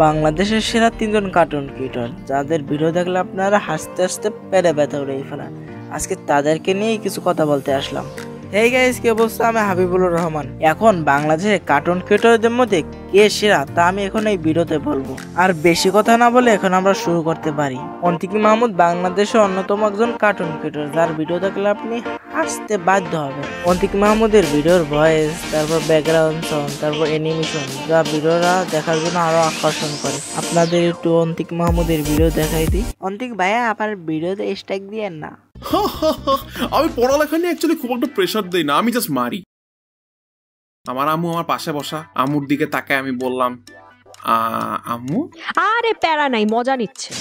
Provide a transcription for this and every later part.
বাংলাদেশের সেরা 3জন cartoon creator যাদের ভিডিও দেখলে আপনারা হাসতে হাসতে পেটে ব্যথা উঠে ফেলেন। আজকে তাদেরকে নিয়েই কিছু কথা বলতে আসলাম। হেই গাইস, কি অবস্থা? আমি হাবিবুর রহমান। এখন বাংলাদেশের কার্টুন ক্রিয়েটরদের মধ্যে কে সেরা তা আমি এখন এই ভিডিওতে বলবো। আর বেশি কথা না বলে এখন আমরা শুরু করতে পারি। অন্তিক মাহমুদ বাংলাদেশের অন্যতম একজন কার্টুন ক্রিয়েটর যার ভিডিও দেখলে আপনি হাসতে বাধ্য হবেন। অন্তিক মাহমুদের ভিডিওর ভয়েস, তারপর ব্যাকগ্রাউন্ড সাউন্ড, তারপর অ্যানিমেশন যা ভিডিওরা দেখার জন্য আরো আকর্ষণ করে। আপনাদের একটু অন্তিক মাহমুদের ভিডিও দেখাই দিই। অন্তিক ভাইয়া, আমার ভিডিওতে স্ট্রাইক দিয়েন না। আমি পড়ালেখা নিয়ে অ্যাকচুয়ালি খুব একটা প্রেশার দেই না, আমি জাস্ট মারি। আমার আম্মু আমার পাশে বসা, আম্মুর দিকে তাকায় আমি বললাম, আম্মু। আরে প্যারা নাই, মজা নিচ্ছে।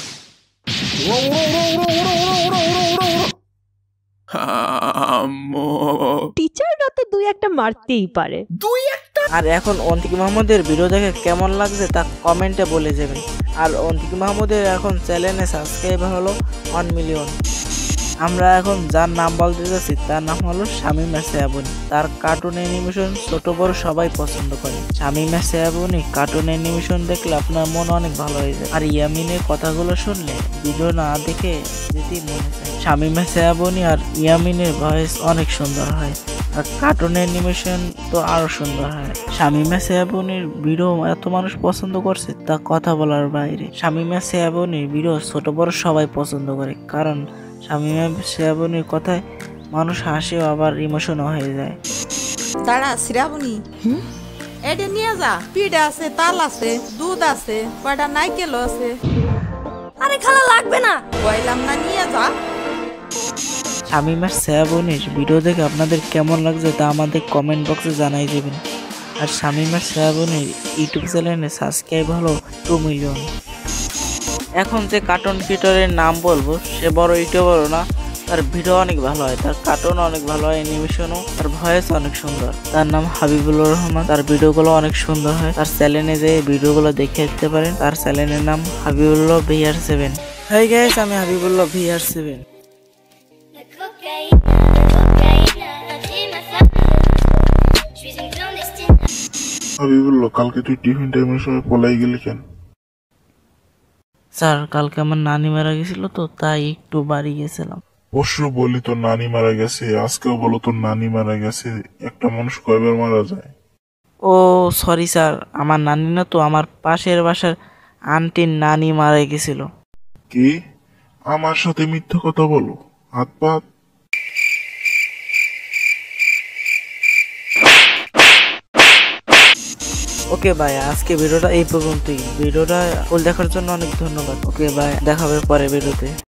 টিচাররা তো দুই একটা মারতেই পারে। আর এখন অন্তিক মাহমুদের ভিডিও দেখে কেমন লাগছে তা কমেন্টে বলে যাবেন। আর অন্তিক মাহমুদের এখন চ্যানেলে সাবস্ক্রাইবার হলো 1 মিলিয়ন। আমরা এখন যার নাম বলতে যাচ্ছি তার নাম হলো শামীম শ্রাবণী। তার কার্টুন অ্যানিমেশন ছোট বড় সবাই পছন্দ করে। শামীম শ্রাবণী কার্টুন অ্যানিমেশন দেখলে আপনার মন অনেক ভালো হয়ে যায়। আর ইয়ামিনের কথাগুলো শুনলে ভিডিও না দেখে যেতে মনে চায়। শামীম শ্রাবণী আর ইয়ামিনের ভয়েস অনেক সুন্দর হয়, আর কার্টুন অ্যানিমেশন তো আরো সুন্দর হয়। শামীম শ্রাবণীর ভিডিও এত মানুষ পছন্দ করছে তা কথা বলার বাইরে। শামীম শ্রাবণীর ভিডিও ছোট বড় সবাই পছন্দ করে, কারণ শামীম শ্রাবণীর কথায় মানুষ হাসেও আবার ইমোশনও হয়ে যায়। দাঁড়া শ্রাবণী, এটা নিয়ে যা। পিঠা আছে, তাল আছে, দুধ আছে, কয়টা নাইকেল আছে। আরে খালা লাগবে না, কইলাম না, নিয়ে যা। শামীম শ্রাবণীর ভিডিও দেখে আপনাদের কেমন লাগছে তা আমাদের কমেন্ট বক্সে জানাই দেবেন। আর শামীম শ্রাবণীর ইউটিউব চ্যানেলে সাবস্ক্রাইব হলো 2 মিলিয়ন। এখন যে কার্টুন ক্রিয়েটরের নাম বলবো সে বড় ইউটিউবার না, তার ভিডিও অনেক ভালো হয়, তার কার্টুন অনেক ভালো হয়, অ্যানিমেশনও, তার ভয়েস অনেক সুন্দর। তার নাম হাবিবুর রহমান। তার ভিডিওগুলো অনেক সুন্দর হয়। তার চ্যানেলে যে ভিডিওগুলো দেখে দিতে পারেন। তার চ্যানেলের নাম হাবিবুল্লাহ VR7। হাই গাইস, আমি হাবিবুল্লাহ VR7। হাবিবুল্লাহ, কালকে তুই টিফিন টাইমের সময় পলাই গেলি কেন? স্যার, কালকে আমার নানি মারা গেছিল তো তাই একটু বাড়ি গেছিলাম। পরশু বলি তোর নানি মারা গেছে, আজকেও বলো তোর নানি মারা গেছে। একটা মানুষ কয়বার মারা যায়? ও সরি স্যার, আমার নানি না তো, আমার পাশের বাসার আন্টির নানি মারা গেছিল। কি? আমার সাথে মিথ্যা কথা বলো? হাত পা। ওকে ভাই, আজকে ভিডিওটা এই পর্যন্তই। ভিডিওটা ফুল দেখার জন্য অনেক ধন্যবাদ। ওকে ভাই, দেখা হবে পরে ভিডিওতে।